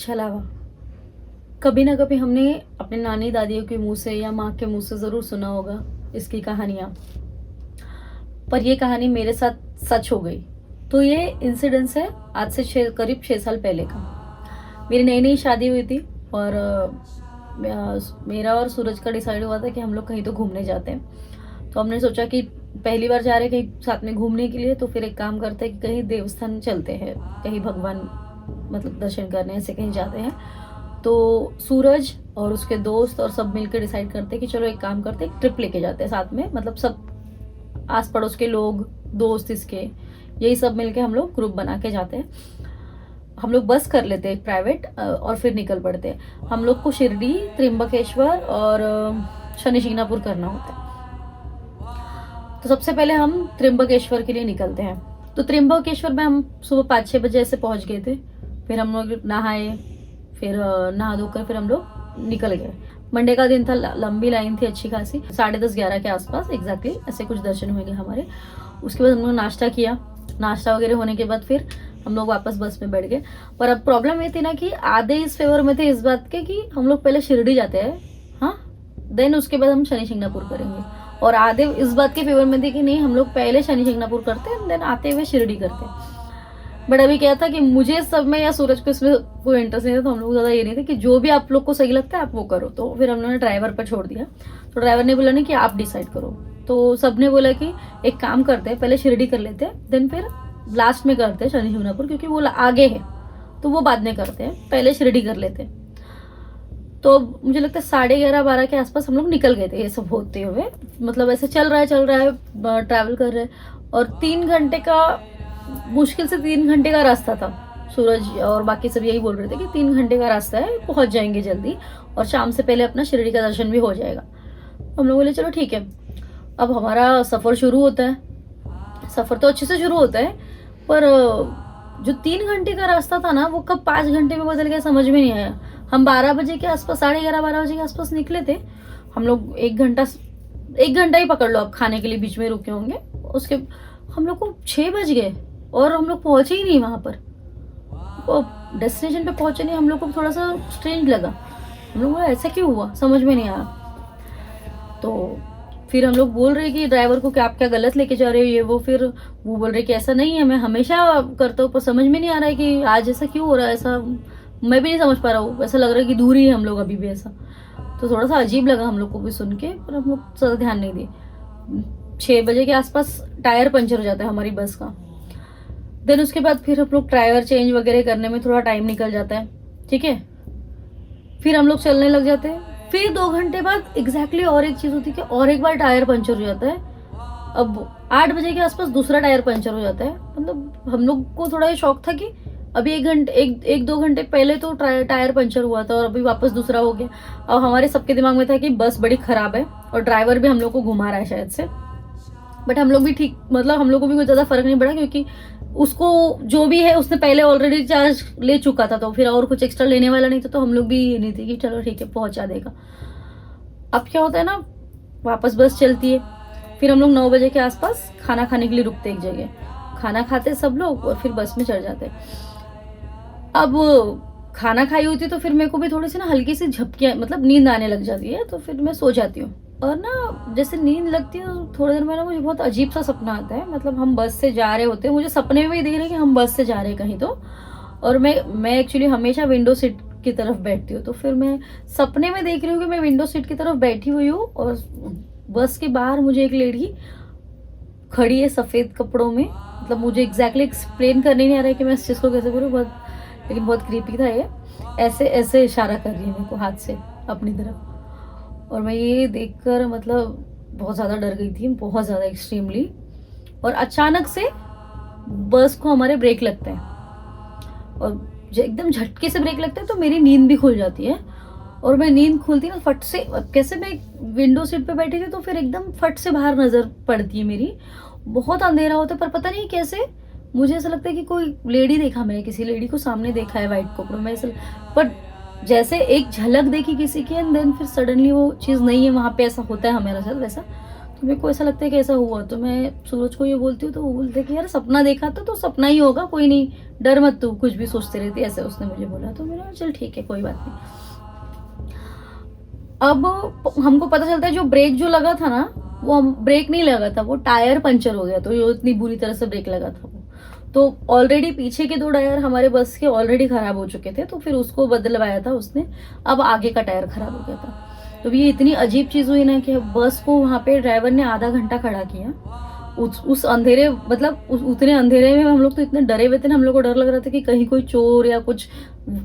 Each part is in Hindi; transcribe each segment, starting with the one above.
के अलावा कभी ना कभी हमने अपने नानी दादियों के मुंह से या माँ के मुंह से ज़रूर सुना होगा इसकी कहानियाँ। पर ये कहानी मेरे साथ सच हो गई। तो ये इंसिडेंस है आज से करीब 6 साल पहले का। मेरी नई नई शादी हुई थी और मेरा और सूरज का डिसाइड हुआ था कि हम लोग कहीं तो घूमने जाते हैं। तो हमने सोचा कि पहली बार जा रहे हैं कहीं साथ में घूमने के लिए, तो फिर एक काम करते हैं कि कहीं देवस्थान चलते हैं, कहीं भगवान मतलब दर्शन करने ऐसे कहीं जाते हैं। तो सूरज और उसके दोस्त और सब मिलकर डिसाइड करते हैं कि चलो एक काम करते हैं, एक ट्रिप लेके जाते हैं साथ में, मतलब सब आस पड़ोस के लोग, दोस्त इसके, यही सब मिलके हम लोग ग्रुप बना के जाते हैं। हम लोग बस कर लेते हैं प्राइवेट और फिर निकल पड़ते हैं। हम लोग को शिरडी, त्र्यंबकेश्वर और शनि शिंगणापुर करना होता है। तो सबसे पहले हम त्र्यंबकेश्वर के लिए निकलते हैं। तो त्र्यंबकेश्वर में हम सुबह 5-6 बजे ऐसे पहुंच गए थे। फिर हम लोग नहाए, फिर नहा धोकर फिर हम लोग निकल गए। मंडे का दिन था, लंबी लाइन थी अच्छी खासी, 10:30-11 के आसपास एग्जैक्टली ऐसे कुछ दर्शन हुए हमारे। उसके बाद हम लोग नाश्ता किया। नाश्ता वगैरह होने के बाद फिर हम लोग वापस बस में बैठ गए। पर अब प्रॉब्लम ये थी ना कि आधे इस फेवर में थे इस बात के कि हम लोग पहले शिरडी जाते हैं, हाँ, देन उसके बाद हम शनि शिंगणापुर करेंगे, और आधे इस बात के फेवर में थे कि नहीं हम लोग पहले शनि शिंगणापुर करते हैं देन आते हुए शिरडी करते हैं। बट अभी क्या था कि मुझे सब में या सूरज को इसमें कोई इंटरेस्ट नहीं था, तो हम लोग ज्यादा ये नहीं थे कि जो भी आप लोग को सही लगता है आप वो करो। तो फिर हम लोगों ने ड्राइवर पर छोड़ दिया। तो ड्राइवर ने बोला नहीं कि आप डिसाइड करो। तो सबने बोला कि एक काम करते हैं, पहले शिरडी कर लेते हैं देन फिर लास्ट में करते हैं शनि शिंगणापुर, क्योंकि वो आगे है तो वो बाद में करते हैं, पहले शिरडी कर लेते हैं। तो मुझे लगता है 11:30-12 के आसपास हम लोग निकल गए थे ये सब होते हुए। मतलब ऐसे चल रहा है ट्रैवल कर रहे हैं, और 3 घंटे का, मुश्किल से 3 घंटे का रास्ता था। सूरज और बाकी सब यही बोल रहे थे कि 3 घंटे का रास्ता है, पहुंच जाएंगे जल्दी और शाम से पहले अपना शिरडी का दर्शन भी हो जाएगा। हम लोग बोले चलो ठीक है। अब हमारा सफर शुरू होता है। सफर तो अच्छे से शुरू होता है, पर जो 3 घंटे का रास्ता था ना वो कब 5 घंटे में बदल गया समझ में नहीं आया। हम 12 बजे के आसपास, 11:30-12 बजे के आसपास निकले थे। हम लोग 1 घंटा ही पकड़ लो, अब खाने के लिए बीच में रुके होंगे। उसके हम लोग को 6 बज गए और हम लोग पहुंचे ही नहीं वहां पर, डेस्टिनेशन पे पहुंचे नहीं। हम लोग को थोड़ा सा स्ट्रेंज लगा। हम लोग ऐसा क्यों हुआ समझ में नहीं आया। तो फिर हम लोग बोल रहे कि ड्राइवर को कि आप क्या गलत लेके जा रहे हो ये वो। फिर वो बोल रहे कि ऐसा नहीं है, मैं हमेशा करता हूँ, पर समझ में नहीं आ रहा है कि आज ऐसा क्यों हो रहा है। ऐसा मैं भी नहीं समझ पा रहा हूँ, ऐसा लग रहा है कि दूर ही है हम लोग अभी भी ऐसा। तो थोड़ा सा अजीब लगा हम लोग को भी सुन के, पर हम लोग ज़्यादा ध्यान नहीं दिए। 6 बजे के आसपास टायर पंचर हो जाता है हमारी बस का। देन उसके बाद फिर हम लोग टायर चेंज वगैरह करने में थोड़ा टाइम निकल जाता है, ठीक है। फिर हम लोग चलने लग जाते हैं। फिर 2 घंटे बाद एग्जैक्टली और एक चीज होती है कि और एक बार टायर पंचर हो जाता है। अब 8 बजे के आसपास दूसरा टायर पंचर हो जाता है। मतलब हम लोग को थोड़ा ये शौक था कि अभी 1-2 घंटे पहले तो टायर पंचर हुआ था और अभी वापस दूसरा हो गया। अब हमारे सबके दिमाग में था कि बस बड़ी खराब है और ड्राइवर भी हम लोग को घुमा रहा है शायद से। बट हम लोग भी ठीक, मतलब हम लोग को भी कोई ज्यादा फर्क नहीं पड़ा, क्योंकि उसको जो भी है उसने पहले ऑलरेडी चार्ज ले चुका था, तो फिर और कुछ एक्स्ट्रा लेने वाला नहीं था। तो हम लोग भी ये नहीं थे कि चलो ठीक है पहुंचा देगा। अब क्या होता है ना, वापस बस चलती है। फिर हम लोग 9 बजे के आसपास खाना खाने के लिए रुकते एक जगह, खाना खाते सब लोग और फिर बस में चढ़ जाते। अब खाना खाई होती तो फिर मेरे को भी थोड़ी सी ना हल्की सी झपकियां, मतलब नींद आने लग जाती है, तो फिर मैं सो जाती हूँ। और ना जैसे नींद लगती है तो थोड़ी देर में ना मुझे बहुत अजीब सा सपना आता है। मतलब हम बस से जा रहे होते हैं, मुझे सपने में भी दिख रहा है कि हम बस से जा रहे हैं कहीं तो। और मैं एक्चुअली हमेशा विंडो सीट की तरफ बैठती हूँ। तो फिर मैं सपने में देख रही हूँ कि मैं विंडो सीट की तरफ बैठी हुई हूँ और बस के बाहर मुझे एक लेडी खड़ी है सफेद कपड़ों में। मतलब मुझे एग्जैक्टली एक्सप्लेन करने नहीं आ रहा है कि मैं इस चीज को कैसे करूँ, बहुत, लेकिन बहुत क्रीपी था ये। ऐसे ऐसे इशारा कर रही है मेरे को हाथ से अपनी तरफ। और मैं ये देखकर मतलब बहुत ज़्यादा डर गई थी, बहुत ज़्यादा एक्सट्रीमली। और अचानक से बस को हमारे ब्रेक लगता है और एकदम झटके से ब्रेक लगता है, तो मेरी नींद भी खुल जाती है। और मैं नींद खुलती है ना फट से, कैसे मैं विंडो सीट पे बैठी थी तो फिर एकदम फट से बाहर नजर पड़ती है मेरी। बहुत अंधेरा होता है, पर पता नहीं कैसे मुझे ऐसा लगता है कि कोई लेडी देखा, मैंने किसी लेडी को सामने देखा है व्हाइट कपड़ों में ऐसा। पर जैसे एक झलक देखी किसी की एंड देन फिर सडनली वो चीज नहीं है वहां पे, ऐसा होता है हमारे साथ वैसा। तो मेरे को ऐसा लगता है कि ऐसा हुआ, तो मैं सूरज को ये बोलती हूँ, तो वो बोलते कि यार सपना देखा था तो सपना ही होगा, कोई नहीं, डर मत, तू कुछ भी सोचती रहती है, ऐसे उसने मुझे बोला। तो मैंने कहा चल ठीक है, कोई बात नहीं। अब हमको पता चलता है जो ब्रेक जो लगा था ना, वो ब्रेक नहीं लगा था, वो टायर पंचर हो गया, तो जो इतनी बुरी तरह से ब्रेक लगा था वो, तो ऑलरेडी पीछे के 2 टायर हमारे बस के ऑलरेडी खराब हो चुके थे, तो फिर उसको बदलवाया था उसने, अब आगे का टायर खराब हो गया था। तो ये इतनी अजीब चीज हुई ना कि बस को वहां पे ड्राइवर ने आधा घंटा खड़ा किया, उस अंधेरे, मतलब उतने अंधेरे में हम लोग तो इतने डरे हुए थे ना, हम लोग को डर लग रहा था कि कहीं कोई चोर या कुछ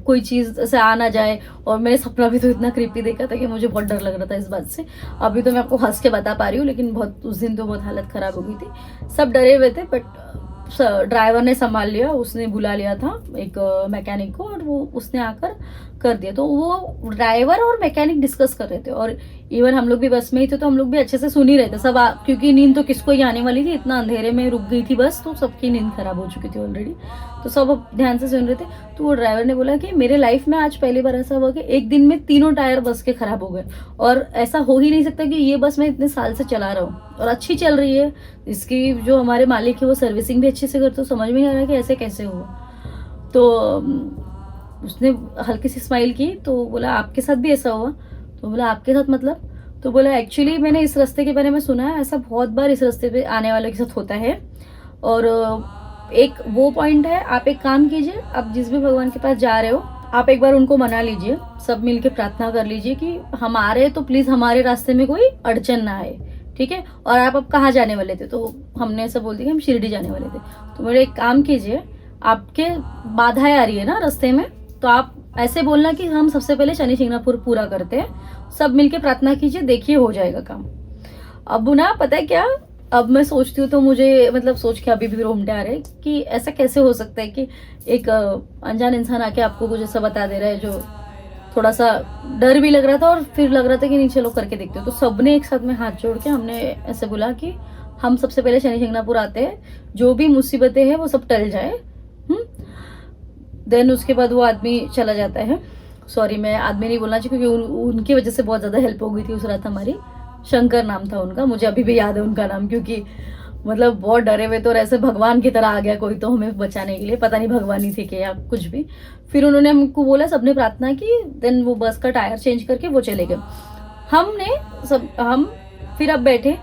कोई चीज से आ ना जाए। और मैंने सपना भी तो इतना क्रीपी देखा था कि मुझे बहुत डर लग रहा था इस बात से। अभी तो मैं आपको हंस के बता पा रही हूँ, लेकिन बहुत उस दिन तो बहुत हालत खराब हो गई थी, सब डरे हुए थे। बट ड्राइवर ने संभाल लिया, उसने बुला लिया था एक मैकेनिक को, और वो उसने आकर कर दिया। तो वो ड्राइवर और मैकेनिक डिस्कस कर रहे थे, और इवन हम लोग भी बस में ही थे, तो हम लोग भी अच्छे से सुन ही रहे थे सब, क्योंकि नींद तो किसको ही आने वाली थी, इतना अंधेरे में रुक गई थी बस, तो सबकी नींद खराब हो चुकी थी ऑलरेडी, तो सब ध्यान से सुन रहे थे। तो वो ड्राइवर ने बोला कि मेरे लाइफ में आज पहली बार ऐसा हुआ कि एक दिन में 3 टायर बस के खराब हो गए, और ऐसा हो ही नहीं सकता कि ये बस मैं इतने साल से चला रहा हूँ और अच्छी चल रही है, इसकी जो हमारे मालिक है वो सर्विसिंग भी अच्छे से करते, तो समझ में नहीं आ रहा कि ऐसे कैसे हुआ। तो उसने हल्की सी स्माइल की, तो बोला आपके साथ भी ऐसा हुआ? तो बोला आपके साथ मतलब? तो बोला एक्चुअली मैंने इस रास्ते के बारे में सुना है, ऐसा बहुत बार इस रास्ते पे आने वाले के साथ होता है, और एक वो पॉइंट है, आप एक काम कीजिए, आप जिस भी भगवान के पास जा रहे हो, आप एक बार उनको मना लीजिए, सब मिलके प्रार्थना कर लीजिए कि हम आ रहे हैं तो प्लीज हमारे रास्ते में कोई अड़चन ना आए, ठीक है। और आप अब कहाँ जाने वाले थे? तो हमने ऐसा बोल दिया कि हम शिरडी जाने वाले थे। तो मेरे एक काम कीजिए, आपके बाधाएं आ रही है ना रास्ते में, तो आप ऐसे बोलना कि हम सबसे पहले शनि शिंगणापुर पूरा करते हैं, सब मिलके प्रार्थना कीजिए, देखिए हो जाएगा काम। अब ना पता है क्या, अब मैं सोचती हूँ तो मुझे मतलब सोच के अभी भी रोमटे आ रहे हैं कि ऐसा कैसे हो सकता है कि एक अनजान इंसान आके आपको कुछ ऐसा बता दे रहा है, जो थोड़ा सा डर भी लग रहा था और फिर लग रहा था कि नहीं चलो करके देखते हो। तो सबने एक साथ में हाथ जोड़ के हमने ऐसे बोला कि हम सबसे पहले शनि शिंगणापुर आते हैं, जो भी मुसीबतें हैं वो सब टल जाए। देन उसके बाद वो आदमी चला जाता है। सॉरी, मैं आदमी नहीं बोलना चाहिए, क्योंकि उनकी वजह से बहुत ज्यादा हेल्प हो गई थी उस रात हमारी। शंकर नाम था उनका, मुझे अभी भी याद है उनका नाम, क्योंकि मतलब बहुत डरे हुए थे और ऐसे भगवान की तरह आ गया कोई तो हमें बचाने के लिए, पता नहीं भगवान ही थे कि या कुछ भी। फिर उन्होंने हमको बोला, सबने प्रार्थना की, देन वो बस का टायर चेंज करके वो चले गए। हम फिर अब बैठे,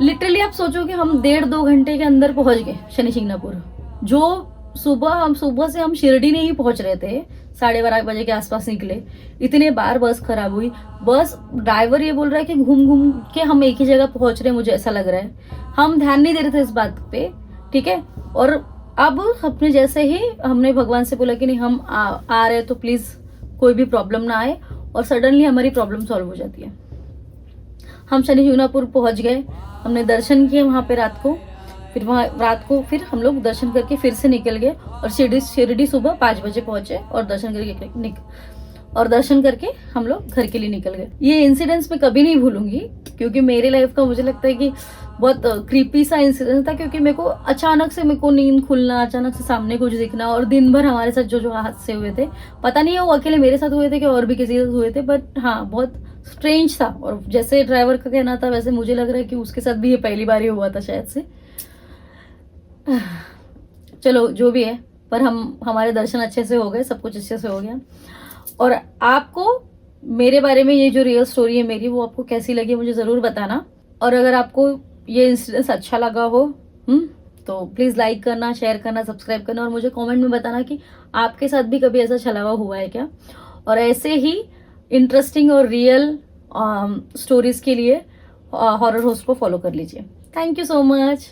लिटरली आप सोचो कि हम 1.5-2 घंटे के अंदर पहुंच गए शनि शिंगणापुर। जो सुबह से हम शिरडी नहीं पहुंच रहे थे, 12:30 बजे के आसपास निकले, इतने बार बस खराब हुई। बस ड्राइवर ये बोल रहा है कि घूम घूम के हम एक ही जगह पहुंच रहे हैं, मुझे ऐसा लग रहा है। हम ध्यान नहीं दे रहे थे इस बात पे, ठीक है। और अब अपने जैसे ही हमने भगवान से बोला कि नहीं हम आ रहे हैं, तो प्लीज कोई भी प्रॉब्लम ना आए, और सडनली हमारी प्रॉब्लम सॉल्व हो जाती है। हम शनि शिंगणापुर पहुंच गए, हमने दर्शन किए वहां पे रात को, फिर वहां रात को फिर हम लोग दर्शन करके फिर से निकल गए, और शिरडी सुबह 5 बजे पहुंचे, और दर्शन करके हम लोग घर के लिए निकल गए। ये इंसिडेंट्स मैं कभी नहीं भूलूंगी, क्योंकि मेरे लाइफ का मुझे लगता है कि बहुत क्रीपी सा इंसिडेंट था, क्योंकि मेरे को अचानक से मेरे को नींद खुलना, अचानक से सामने कुछ दिखना, और दिन भर हमारे साथ जो जो हादसे हुए थे, पता नहीं है वो अकेले मेरे साथ हुए थे कि और भी किसी के साथ हुए थे, बट हाँ बहुत स्ट्रेंज था। और जैसे ड्राइवर का कहना था, वैसे मुझे लग रहा है कि उसके साथ भी ये पहली बार ही हुआ था शायद से। चलो जो भी है, पर हमारे दर्शन अच्छे से हो गए, सब कुछ अच्छे से हो गया। और आपको मेरे बारे में ये जो रियल स्टोरी है मेरी, वो आपको कैसी लगी मुझे जरूर बताना। और अगर आपको ये इंसिडेंस अच्छा लगा हो तो प्लीज लाइक करना, शेयर करना, सब्सक्राइब करना, और मुझे कमेंट में बताना कि आपके साथ भी कभी ऐसा छलावा हुआ है क्या। और ऐसे ही इंटरेस्टिंग और रियल स्टोरीज के लिए हॉरर होस्ट को फॉलो कर लीजिए। Thank you so much.